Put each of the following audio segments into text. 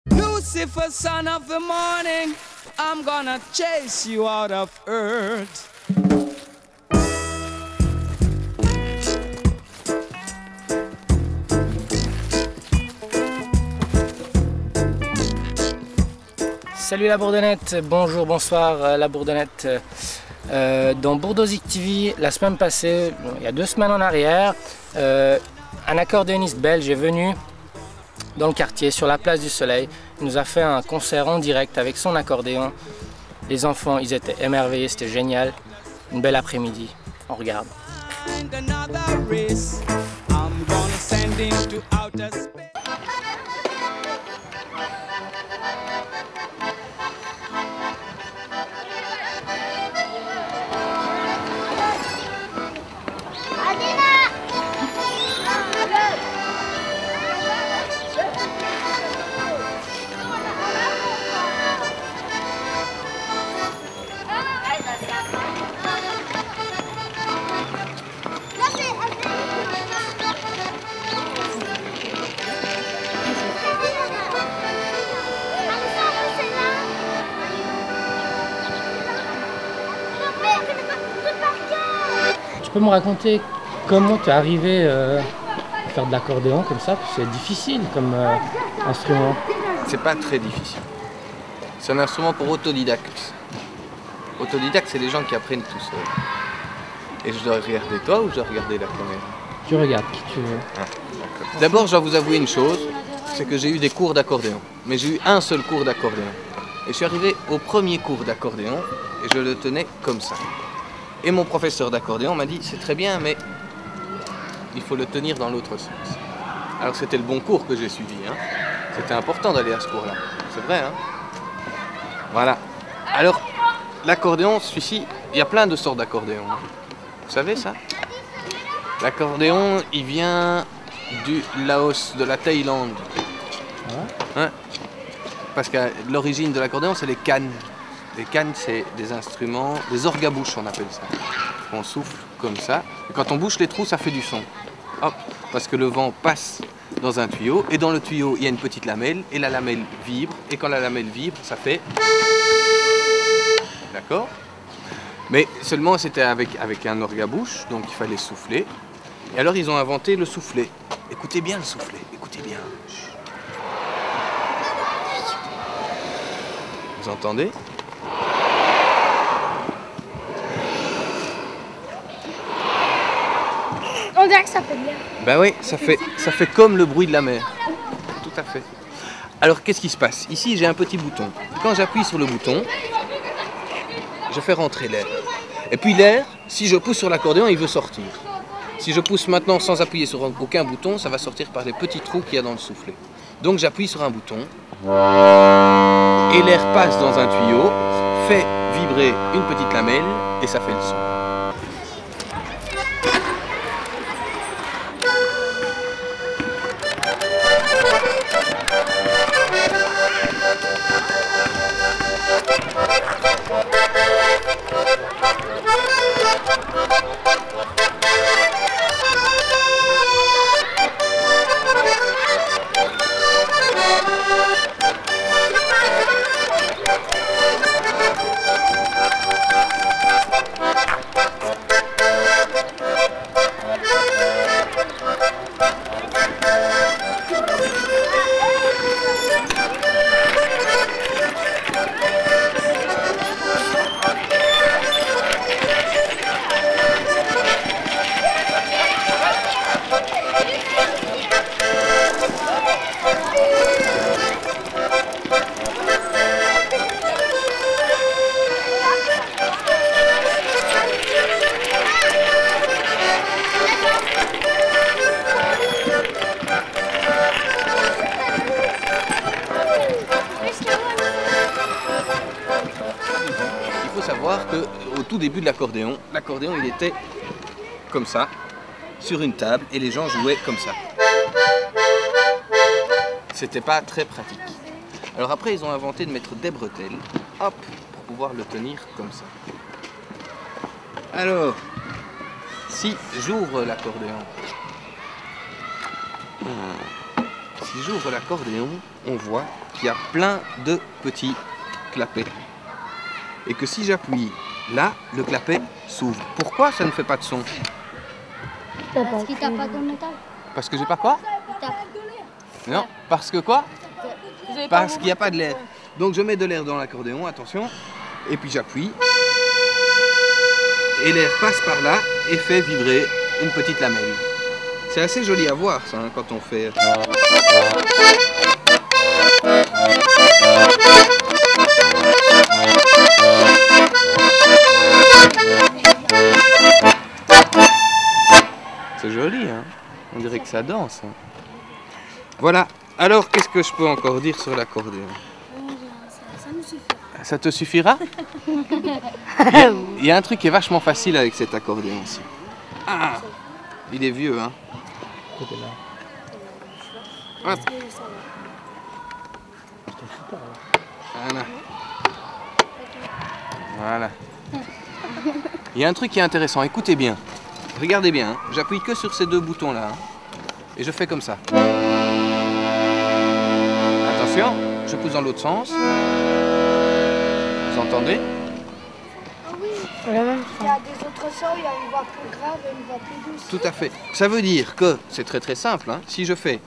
Lucifer, son of the morning, I'm gonna chase you out of earth. Salut la Bourdonnette, bonjour, bonsoir la Bourdonnette. Dans Bourdozik TV, la semaine passée, il y a 2 semaines en arrière, un accordéoniste belge est venu dans le quartier, sur la place du Soleil. Il nous a fait un concert en direct avec son accordéon. Les enfants, ils étaient émerveillés, c'était génial. Une belle après-midi, on regarde. Tu peux me raconter comment tu es arrivé à faire de l'accordéon comme ça? C'est difficile comme instrument. C'est pas très difficile. C'est un instrument pour autodidactes. Autodidactes, c'est les gens qui apprennent tout seuls. Et je dois regarder toi ou je dois regarder la caméra? Tu regardes qui tu veux. Ah, d'abord, je dois vous avouer une chose, c'est que j'ai eu des cours d'accordéon. Mais j'ai eu un seul cours d'accordéon. Et je suis arrivé au premier cours d'accordéon et je le tenais comme ça. Et mon professeur d'accordéon m'a dit, c'est très bien, mais il faut le tenir dans l'autre sens. Alors c'était le bon cours que j'ai suivi. Hein. C'était important d'aller à ce cours-là. C'est vrai, hein? Voilà. Alors, l'accordéon, celui-ci, il y a plein de sortes d'accordéon. Vous savez ça? L'accordéon, il vient du Laos, de la Thaïlande. Hein? Parce que l'origine de l'accordéon, c'est les cannes. Les cannes, c'est des instruments, des orgabouches, on appelle ça. On souffle comme ça. Et quand on bouche les trous, ça fait du son. Hop, parce que le vent passe dans un tuyau. Et dans le tuyau, il y a une petite lamelle. Et la lamelle vibre. Et quand la lamelle vibre, ça fait... D'accord? Mais seulement, c'était avec un orgabouche. Donc, il fallait souffler. Et alors, ils ont inventé le soufflet. Écoutez bien le soufflet. Écoutez bien. Vous entendez? On dirait que ça fait bien. Ben oui, ça fait comme le bruit de la mer. Tout à fait. Alors, qu'est-ce qui se passe? Ici, j'ai un petit bouton. Quand j'appuie sur le bouton, je fais rentrer l'air. Et puis l'air, si je pousse sur l'accordéon, il veut sortir. Si je pousse maintenant sans appuyer sur aucun bouton, ça va sortir par les petits trous qu'il y a dans le soufflet. Donc j'appuie sur un bouton et l'air passe dans un tuyau, fait vibrer une petite lamelle et ça fait le son. qu'au tout début de l'accordéon, il était comme ça, sur une table, et les gens jouaient comme ça. C'était pas très pratique. Alors après, ils ont inventé de mettre des bretelles, hop, pour pouvoir le tenir comme ça. Alors, si j'ouvre l'accordéon, on voit qu'il y a plein de petits clapets. Et que si j'appuie là, le clapet s'ouvre. Pourquoi ça ne fait pas de son? Parce qu'il tape pas dans le métal. Parce que j'ai pas quoi? Il tape. Non, parce que quoi? Parce qu'il n'y a pas de l'air. Donc je mets de l'air dans l'accordéon, attention, et puis j'appuie. Et l'air passe par là et fait vibrer une petite lamelle. C'est assez joli à voir ça, hein, quand on fait... C'est joli, hein? On dirait que ça danse. Hein. Voilà. Alors, qu'est-ce que je peux encore dire sur l'accordéon? Ça nous suffit. Ça te suffira? Il y a un truc qui est vachement facile avec cet accordéon-ci. Ah, il est vieux, hein? Hop. Voilà. Voilà. Il y a un truc qui est intéressant, écoutez bien. Regardez bien, hein. J'appuie que sur ces deux boutons-là. Hein. Et je fais comme ça. Attention, je pousse dans l'autre sens. Vous entendez? Oui. Il y a des autres sons, il y a une voix plus grave et une voix plus douce. Tout à fait. Ça veut dire que c'est très très simple. Hein. Si je fais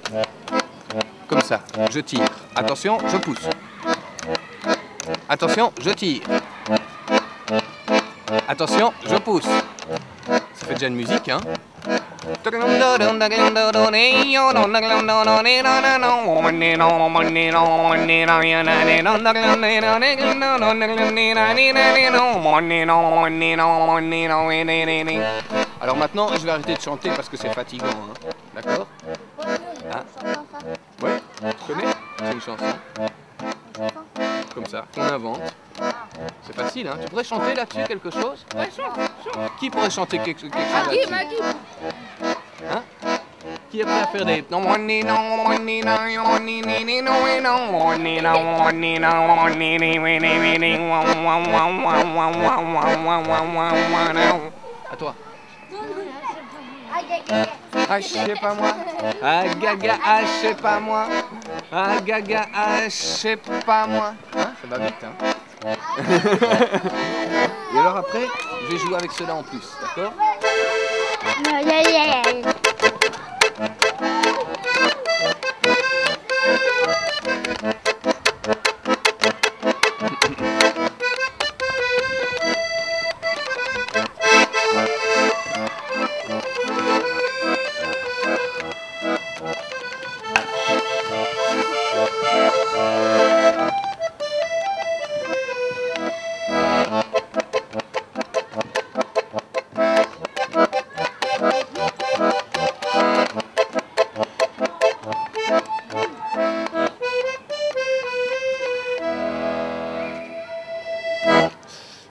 comme ça, je tire. Attention, je pousse. Attention, je tire. Attention, je pousse. Ça fait déjà une musique, hein? Alors maintenant, je vais arrêter de chanter parce que c'est fatigant, hein. D'accord? Hein? Oui, tu connais? C'est une chanson. Comme ça, qu'on invente. C'est facile, hein? Tu pourrais chanter là-dessus quelque chose? Ouais, chante. Qui pourrait chanter quelque chose là-dessus? Hein? Qui est prêt à faire des... À toi. Ah, je sais pas moi. Ah, gaga, ah, je sais pas moi. Ah, gaga, ah, je sais pas moi. Hein? Ça va vite, hein? Et alors après, je vais jouer avec cela en plus, d'accord?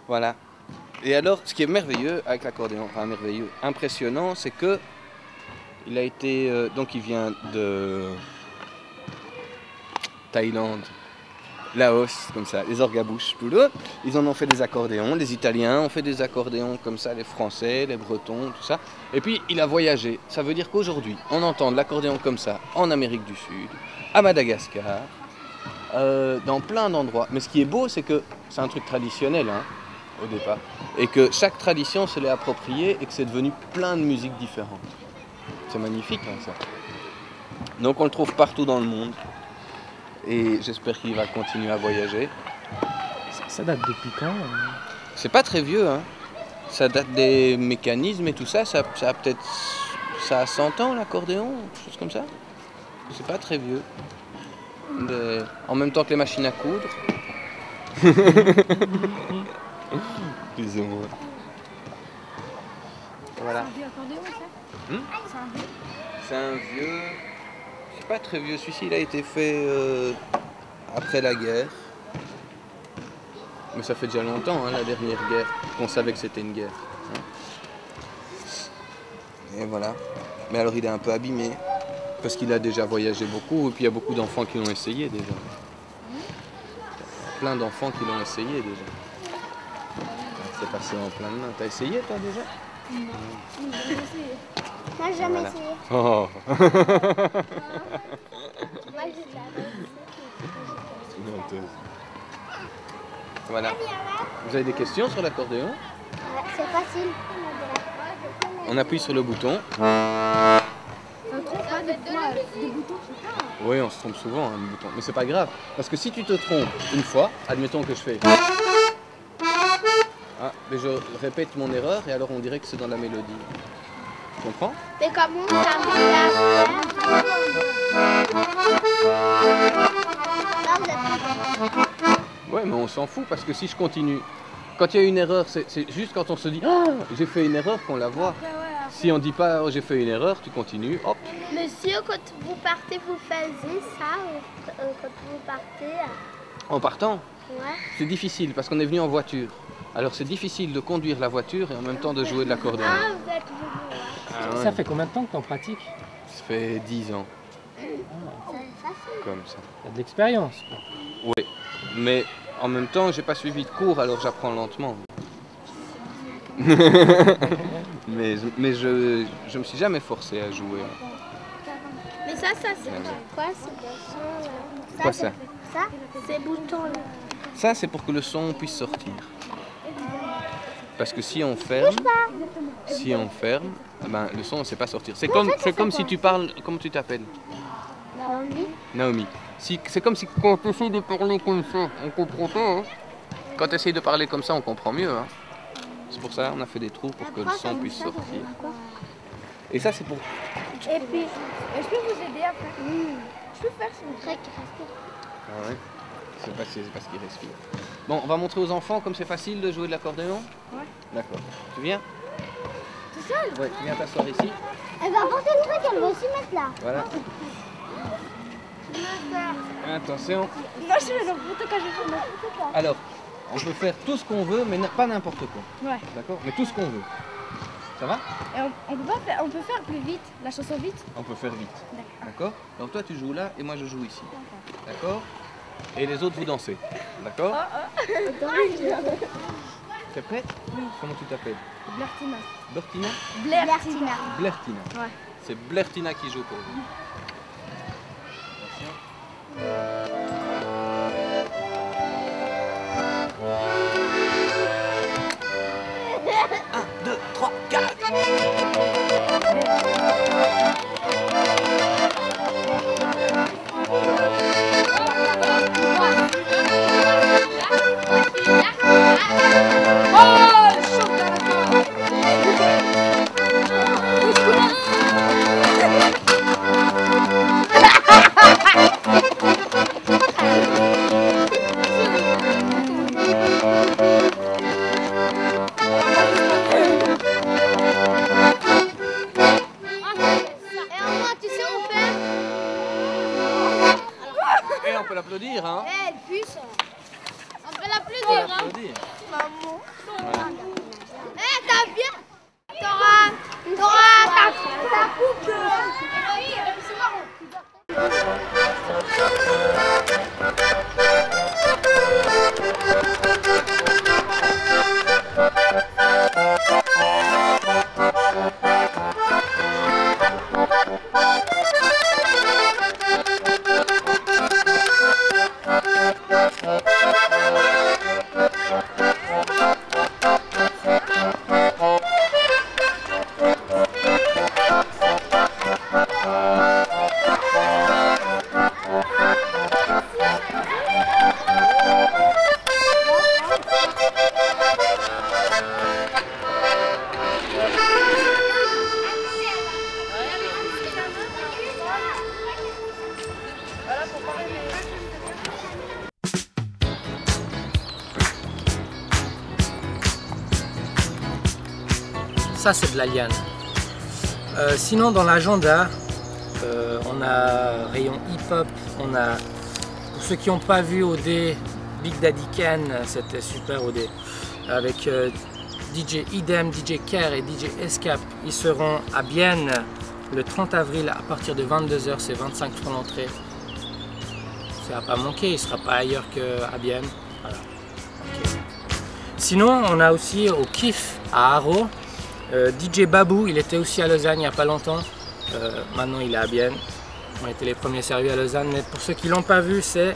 Voilà. Et alors, ce qui est merveilleux avec l'accordéon, enfin merveilleux, impressionnant, c'est que il a été, donc il vient de Thaïlande, Laos, comme ça, les orgabouches, ils en ont fait des accordéons, les Italiens ont fait des accordéons comme ça, les Français, les Bretons, tout ça. Et puis il a voyagé. Ça veut dire qu'aujourd'hui, on entend de l'accordéon comme ça en Amérique du Sud, à Madagascar, dans plein d'endroits. Mais ce qui est beau, c'est que c'est un truc traditionnel, hein, au départ, et que chaque tradition se l'est appropriée et que c'est devenu plein de musiques différentes. C'est magnifique, hein, ça. Donc on le trouve partout dans le monde. Et j'espère qu'il va continuer à voyager. Ça date depuis quand? C'est pas très vieux, hein. Ça date des mécanismes et tout ça. Ça a peut-être... Ça a 100 ans, l'accordéon, quelque chose comme ça. C'est pas très vieux. En même temps que les machines à coudre. Plus ou moins. Voilà. C'est un vieux accordéon, ça? C'est un vieux? C'est un vieux... C'est pas très vieux. Celui-ci, il a été fait après la guerre. Mais ça fait déjà longtemps, hein, la dernière guerre, qu'on savait que c'était une guerre. Hein. Et voilà. Mais alors il est un peu abîmé, parce qu'il a déjà voyagé beaucoup, et puis il y a beaucoup d'enfants qui l'ont essayé déjà. Plein d'enfants qui l'ont essayé déjà. C'est passé en plein de mains. T'as essayé toi déjà? Non, j'ai jamais essayé. Moi j'ai jamais essayé. Oh. Moi j'ai jamais essayé. Voilà. Vous avez des questions sur l'accordéon? C'est facile. On appuie sur le bouton. Oui, on se trompe souvent, hein, le bouton. Mais c'est pas grave. Parce que si tu te trompes une fois, admettons que je fais... Ah, mais je répète mon erreur et alors on dirait que c'est dans la mélodie. Tu comprends? Mais comment ça me Ouais, mais on s'en fout parce que si je continue... Quand il y a une erreur, c'est juste quand on se dit « Ah, j'ai fait une erreur » qu'on la voit. Si on dit pas oh, « j'ai fait une erreur », tu continues, hop. Monsieur, quand vous partez, vous faisiez ça quand vous partez En partant, ouais. c'est difficile parce qu'on est venu en voiture. Alors c'est difficile de conduire la voiture et en même temps de jouer de l'accordéon. Ah, vous êtes venu. Ah, ouais. Ça fait combien de temps que tu en pratiques? Ça fait 10 ans, C'est facile. comme ça. Tu as de l'expérience. Oui, mais en même temps, j'ai pas suivi de cours, alors j'apprends lentement. mais je me suis jamais forcé à jouer. Mais ça c'est quoi ce bouton là? Quoi ça? Ça, ces boutons là. Ça, c'est pour que le son puisse sortir. Parce que si on ferme, eh ben, le son ne sait pas sortir. C'est comme si tu parles, comment tu t'appelles? Naomi. Naomi. C'est comme si quand tu essaies de parler comme ça, on comprend pas. Hein. Quand tu essaies de parler comme ça, on comprend mieux. Hein. C'est pour ça qu'on a fait des trous pour que le son puisse sortir. Et ça, c'est pour... Et puis, je peux vous aider après? Je peux faire ce truc qui respire. Ah ouais. C'est parce qu'il respire. Bon, on va montrer aux enfants comme c'est facile de jouer de l'accordéon. Ouais. D'accord. Tu viens? Tout seul? Ouais, tu viens t'asseoir ici. Elle va porter le truc, elle va aussi mettre là. Voilà. Attention. Non, je fais n'importe quoi, je fais n'importe quoi. Alors, on peut faire tout ce qu'on veut, mais pas n'importe quoi. Ouais. D'accord? Mais tout ce qu'on veut. Ça va? Et on peut faire plus vite, la chanson vite? On peut faire vite. D'accord. D'accord? Donc toi, tu joues là et moi, je joue ici. D'accord? Et les autres, vous dansez. D'accord? T'es prête? Oui. Comment tu t'appelles? Blertina. Bertina? Blertina. Blertina. Ouais. C'est Blertina qui joue pour vous. On peut l'applaudir, hein? Eh, elle puce. On peut l'applaudir, hein? Maman. Voilà. Eh, t'as bien. T'auras ta coupe de... C'est marrant. Ça, c'est de la liane. Sinon, dans l'agenda, on a rayon hip-hop, on a, pour ceux qui n'ont pas vu OD, Big Daddy Ken, c'était super avec DJ Idem, DJ Care et DJ Escape. Ils seront à Bienne le 30 avril à partir de 22 h, c'est 25 francs l'entrée. Ça va pas manquer, il ne sera pas ailleurs qu'à Bienne. Voilà. Okay. Sinon, on a aussi au Kiff à Haro, DJ Babou, il était aussi à Lausanne il n'y a pas longtemps. Maintenant il est à Bienne. On était les premiers servis à Lausanne, mais pour ceux qui ne l'ont pas vu, c'est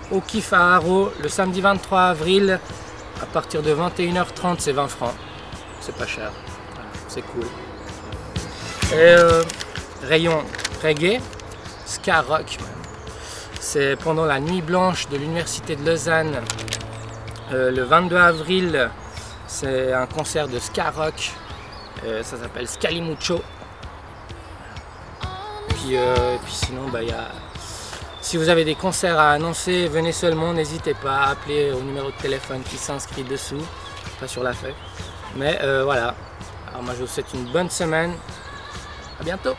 au Kiff à Haro le samedi 23 avril à partir de 21 h 30, c'est 20 francs. C'est pas cher, voilà, c'est cool. Et rayon reggae, ska rock. C'est pendant la nuit blanche de l'université de Lausanne. Le 22 avril, c'est un concert de ska rock. Ça s'appelle Scalimucho. Puis sinon, si vous avez des concerts à annoncer, venez seulement, n'hésitez pas à appeler au numéro de téléphone qui s'inscrit dessous, pas sur la feuille. Mais voilà, alors moi je vous souhaite une bonne semaine, à bientôt.